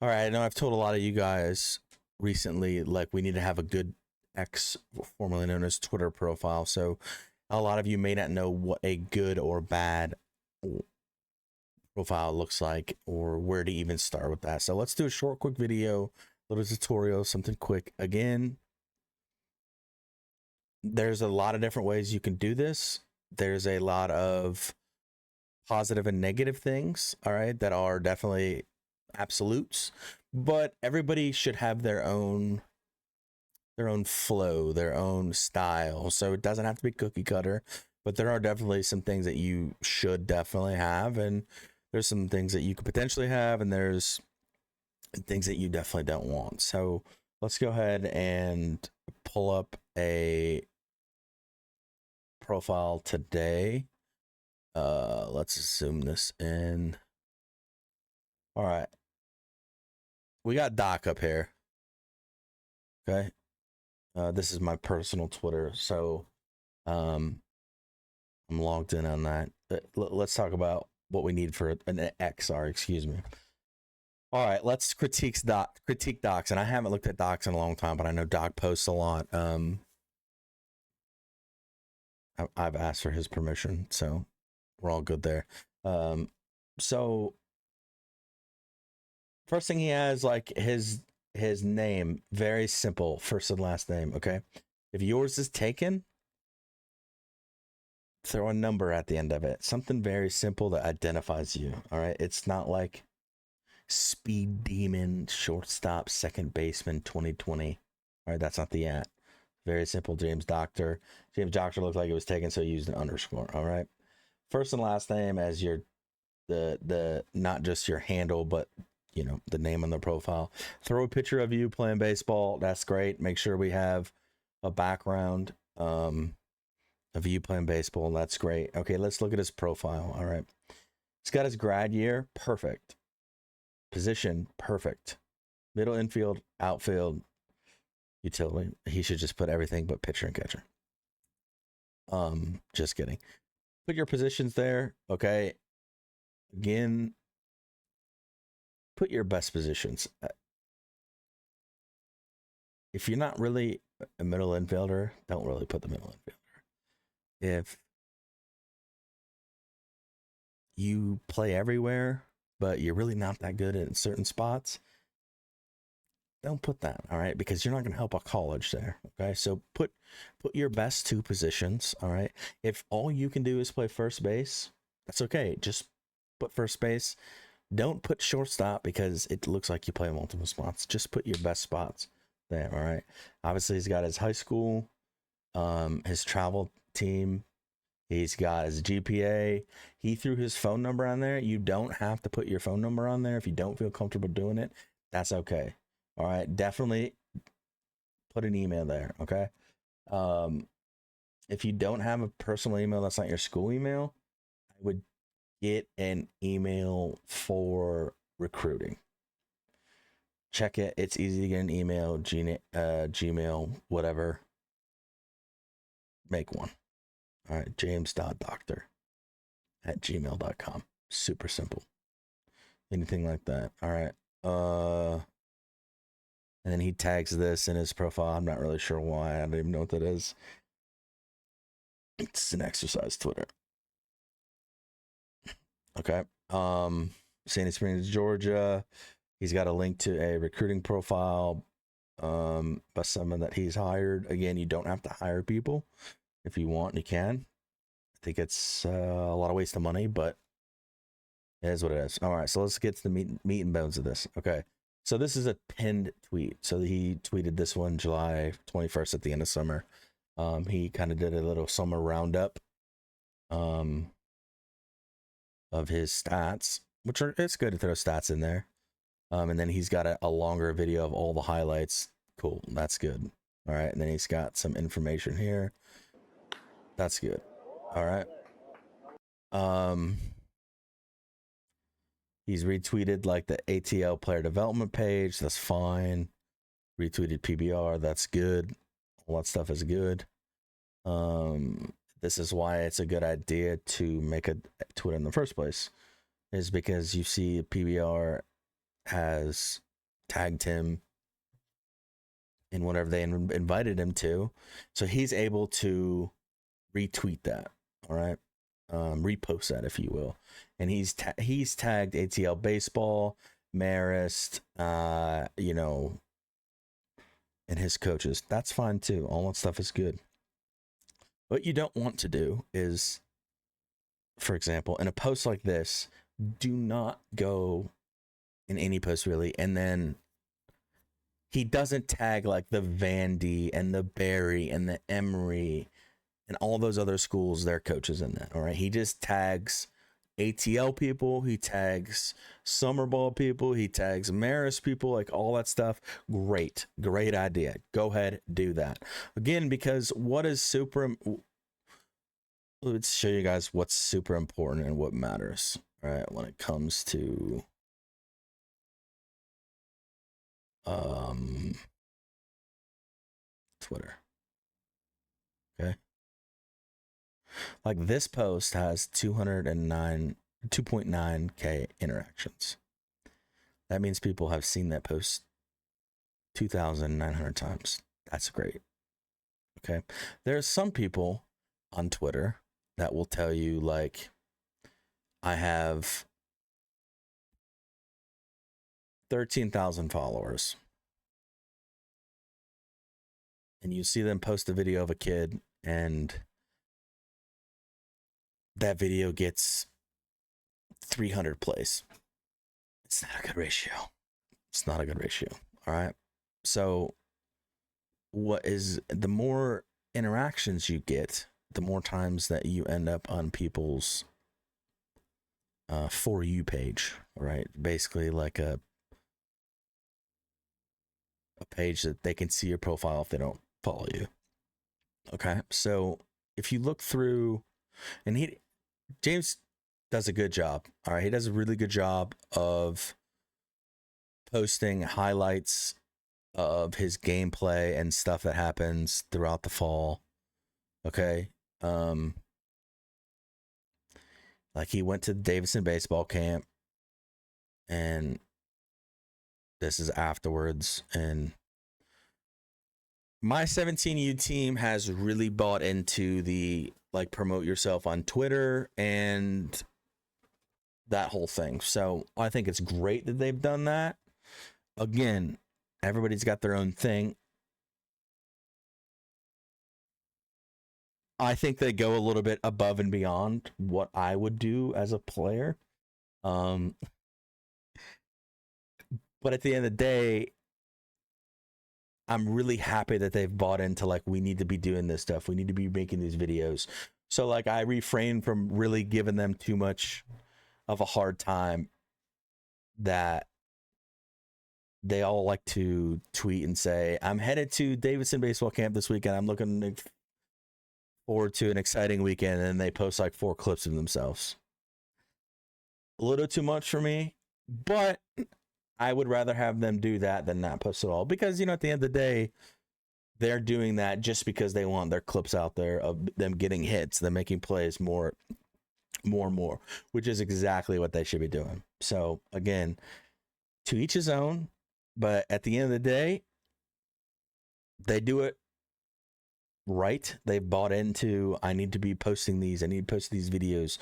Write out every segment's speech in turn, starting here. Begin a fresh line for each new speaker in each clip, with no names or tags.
All right, I know I've told a lot of you guys recently, like we need to have a good X, formerly known as Twitter profile. So a lot of you may not know what a good or bad profile looks like or where to even start with that. So let's do a short, quick video, little tutorial, something quick. Again, there's a lot of different ways you can do this. There's a lot of positive and negative things, all right, that are definitely absolutes, but everybody should have their own flow, their own style. So it doesn't have to be cookie cutter, but there are definitely some things that you should definitely have, and there's some things that you could potentially have, and there's things that you definitely don't want. So let's go ahead and pull up a profile today. Let's zoom this in. All right. We got Doc up here. Okay. This is my personal Twitter, so I'm logged in on that. Let's talk about what we need for an XR. Excuse me. All right, let's critique docs, and I haven't looked at docs in a long time, but I know Doc posts a lot. I've asked for his permission, so we're all good there. So first thing he has, like his name, very simple, first and last name. Okay, if yours is taken, throw a number at the end of it. Something very simple that identifies you. All right, it's not like Speed Demon, shortstop, second baseman, 2020. All right, that's not the at. Very simple. James Doctor. James Doctor looked like it was taken, so he used an underscore. All right. First and last name as your the not just your handle, but you know the name on the profile. Throw a picture of you playing baseball. That's great. Make sure we have a background of you playing baseball. That's great. Okay, let's look at his profile. All right. He's got his grad year. Perfect. Position, perfect. Middle infield, outfield, utility. He should just put everything but pitcher and catcher. Just kidding. Put your positions there, okay? Again, put your best positions. If you're not really a middle infielder, don't really put the middle infielder. If you play everywhere, but you're really not that good at certain spots, don't put that, all right, because you're not going to help a college there. Okay, so put your best two positions. All right, if all you can do is play first base, that's okay, just put first base. Don't put shortstop because it looks like you play multiple spots. Just put your best spots there. All right, obviously he's got his high school, his travel team, he's got his GPA. He threw his phone number on there. You don't have to put your phone number on there if you don't feel comfortable doing it. That's okay. All right, definitely put an email there. Okay. If you don't have a personal email that's not your school email, I would get an email for recruiting. Check it. It's easy to get an email, Gmail, whatever. Make one. All right, james.doctor@gmail.com. Super simple. Anything like that. All right. And then he tags this in his profile. I'm not really sure why. I don't even know what that is. It's an exercise Twitter. Okay. Sandy Springs, Georgia. He's got a link to a recruiting profile by someone that he's hired. Again, you don't have to hire people. If you want, you can. I think it's a lot of waste of money, but it is what it is. All right, so let's get to the meat and bones of this. Okay. So this is a pinned tweet. So he tweeted this one July 21st at the end of summer. He kind of did a little summer roundup of his stats, which are, it's good to throw stats in there. And then he's got a longer video of all the highlights. Cool, that's good. All right, and then he's got some information here. That's good. All right. He's retweeted like the ATL player development page. That's fine. Retweeted PBR. That's good. All that stuff is good. This is why it's a good idea to make a Twitter in the first place, is because you see PBR has tagged him in whatever they invited him to. So he's able to retweet that. All right. Repost that, if you will. And he's tagged ATL Baseball, Marist, you know, and his coaches. That's fine too. All that stuff is good. What you don't want to do is, for example, in a post like this, do not go in any post really, and then he doesn't tag like the Vandy and the Barry and the Emory and all those other schools, their coaches in that. All right. He just tags ATL people, he tags summer ball people, he tags Marist people, like all that stuff. Great idea. Go ahead, do that. Again, because let's show you guys what's super important and what matters, right, when it comes to Twitter. Okay. Like this post has 2.9K interactions. That means people have seen that post 2,900 times. That's great. Okay. There are some people on Twitter that will tell you, like, I have 13,000 followers. And you see them post a video of a kid, and that video gets 300 plays. It's not a good ratio. It's not a good ratio. All right. So the more interactions you get, the more times that you end up on people's For You page, right? Basically like a page that they can see your profile if they don't follow you. Okay. So if you look through, and James does a good job. All right. He does a really good job of posting highlights of his gameplay and stuff that happens throughout the fall. Okay. Like he went to the Davidson baseball camp, and this is afterwards. And my 17U team has really bought into the, like, promote yourself on Twitter and that whole thing. So I think it's great that they've done that. Again, everybody's got their own thing. I think they go a little bit above and beyond what I would do as a player. But at the end of the day, I'm really happy that they've bought into, like, we need to be doing this stuff. We need to be making these videos. So, like, I refrain from really giving them too much of a hard time that they all like to tweet and say, I'm headed to Davidson baseball camp this weekend. I'm looking forward to an exciting weekend. And they post like 4 clips of themselves. A little too much for me, but I would rather have them do that than not post at all, because, you know, at the end of the day, they're doing that just because they want their clips out there of them getting hits, them making plays more and more, which is exactly what they should be doing. So again, to each his own, but at the end of the day, they do it right. They bought into, I need to be posting these. I need to post these videos.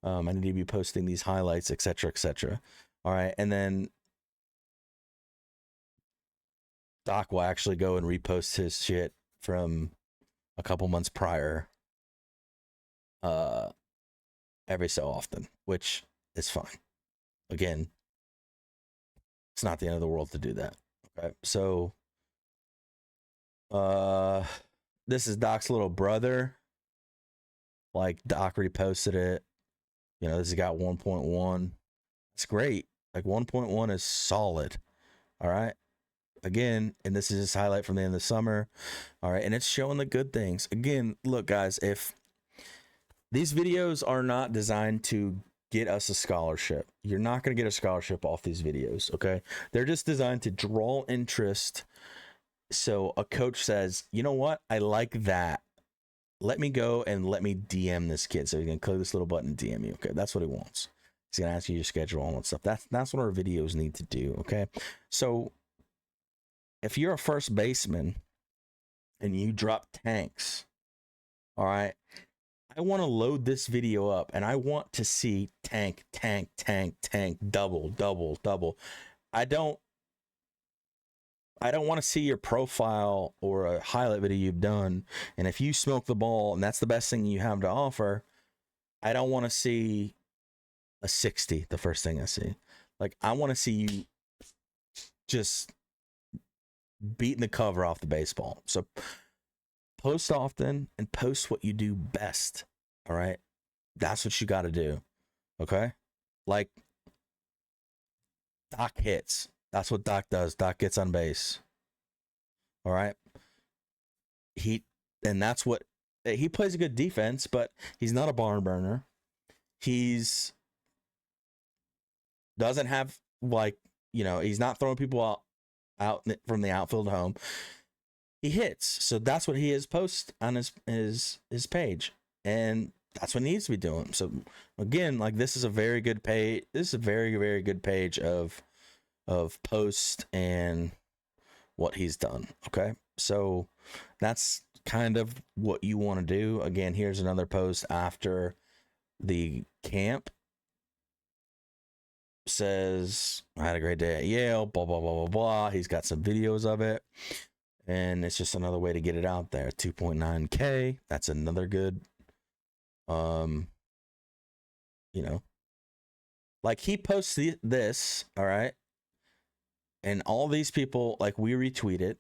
I need to be posting these highlights, etc., etc. All right. And then Doc will actually go and repost his shit from a couple months prior every so often, which is fine. Again, it's not the end of the world to do that. Okay. So this is Doc's little brother. Like, Doc reposted it. You know, this has got 1.1. It's great. Like, 1.1 is solid. All right. Again, and this is his highlight from the end of the summer. All right. And it's showing the good things. Again, look, guys, if these videos are not designed to get us a scholarship, you're not going to get a scholarship off these videos. Okay. They're just designed to draw interest. So a coach says, you know what? I like that. Let me go and let me DM this kid. So he's going to click this little button and DM you. Okay. That's what he wants. He's going to ask you your schedule and all that stuff. That's what our videos need to do. Okay. So if you're a first baseman and you drop tanks, all right, I want to load this video up and I want to see tank, tank, tank, tank, double, double, double. I don't want to see your profile or a highlight video you've done. And if you smoke the ball and that's the best thing you have to offer, I don't want to see a 60, the first thing I see. Like, I want to see you just beating the cover off the baseball. So post often and post what you do best. All right. That's what you got to do. Okay. Like, Doc hits. That's what Doc does. Doc gets on base. All right. And that's what he plays a good defense, but he's not a barn burner. He's doesn't have, like, you know, he's not throwing people out from the outfield home. He hits. So that's what he is post on his page. And that's what he needs to be doing. So again, like, this is a very good page. This is a very, very good page of post and what he's done. Okay. So that's kind of what you want to do. Again, here's another post after the camp. Says, I had a great day at Yale, blah, blah, blah, blah, blah. He's got some videos of it. And it's just another way to get it out there. 2.9K. That's another good, you know, like, he posts this, all right? And all these people, like, we retweet it,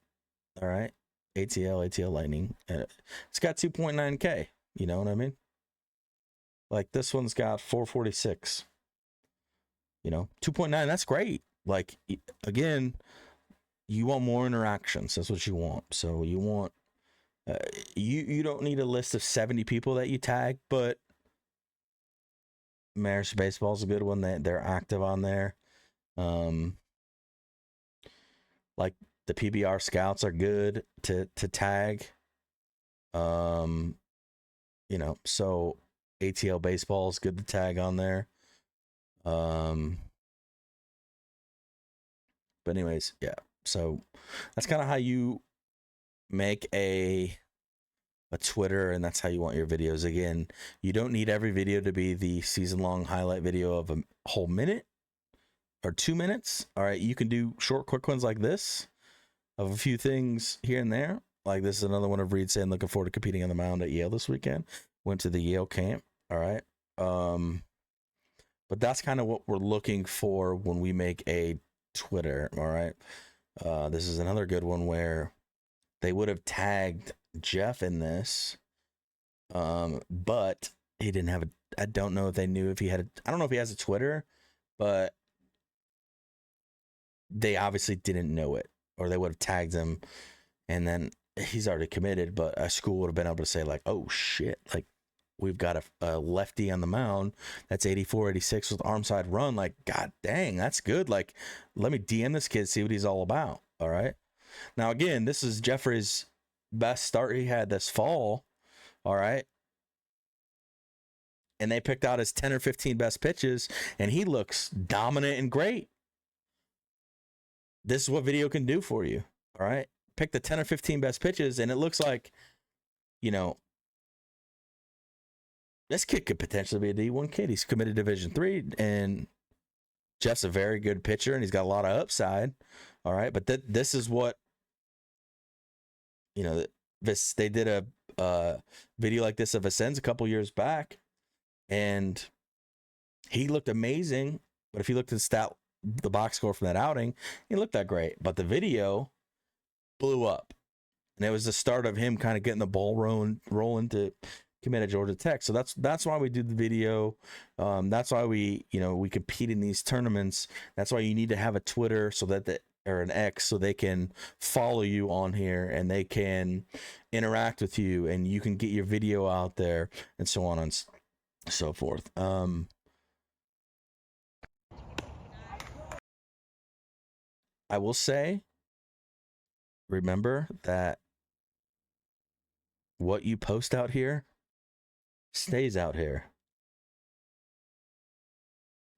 all right? ATL Lightning. It's got 2.9K. You know what I mean? Like, this one's got 446. You know, 2.9, that's great. Like, again, you want more interactions. That's what you want. So you want, you don't need a list of 70 people that you tag, but Mariners Baseball is a good one. They're active on there. Like, the PBR scouts are good to tag. You know, so ATL Baseball is good to tag on there. But anyways, yeah. So that's kind of how you make a Twitter, and that's how you want your videos. Again, you don't need every video to be the season-long highlight video of a whole minute or 2 minutes. All right, you can do short, quick ones like this of a few things here and there. Like, this is another one of Reed saying, looking forward to competing on the mound at Yale this weekend. Went to the Yale camp. All right. But that's kind of what we're looking for when we make a Twitter. All right. This is another good one where they would have tagged Jeff in this, but he didn't have I don't know if they knew if he had I don't know if he has a Twitter, but they obviously didn't know it, or they would have tagged him, and then he's already committed, but a school would have been able to say, like, oh shit, like, we've got a lefty on the mound that's 84, 86 with arm side run. Like, god dang, that's good. Like, let me DM this kid, see what he's all about. All right. Now, again, this is Jeffrey's best start he had this fall. All right. And they picked out his 10 or 15 best pitches, and he looks dominant and great. This is what video can do for you. All right. Pick the 10 or 15 best pitches, and it looks like, you know, this kid could potentially be a D1 kid. He's committed to Division III, and Jeff's a very good pitcher, and he's got a lot of upside. All right, but this is what, you know, they did a video like this of Ascens a couple years back, and he looked amazing. But if you looked at the box score from that outing, he looked that great. But the video blew up, and it was the start of him kind of getting the ball rolling to commit at Georgia Tech. So that's why we do the video. That's why we compete in these tournaments. That's why you need to have a Twitter or an X, so they can follow you on here and they can interact with you, and you can get your video out there, and so on and so forth. I will say, remember that what you post out here stays out here.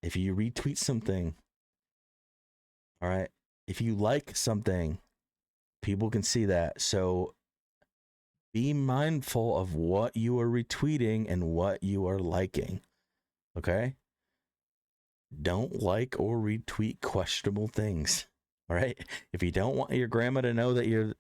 If you retweet something, all right, if you like something, People can see that. So be mindful of what you are retweeting and what you are liking. Okay? Don't like or retweet questionable things. All right? If you don't want your grandma to know that you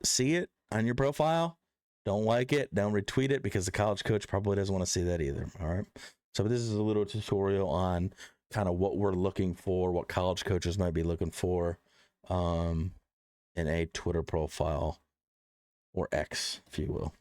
see it on your profile, don't like it, don't retweet it, because the college coach probably doesn't want to see that either. All right? So this is a little tutorial on kind of what we're looking for, what college coaches might be looking for in a Twitter profile, or X, if you will.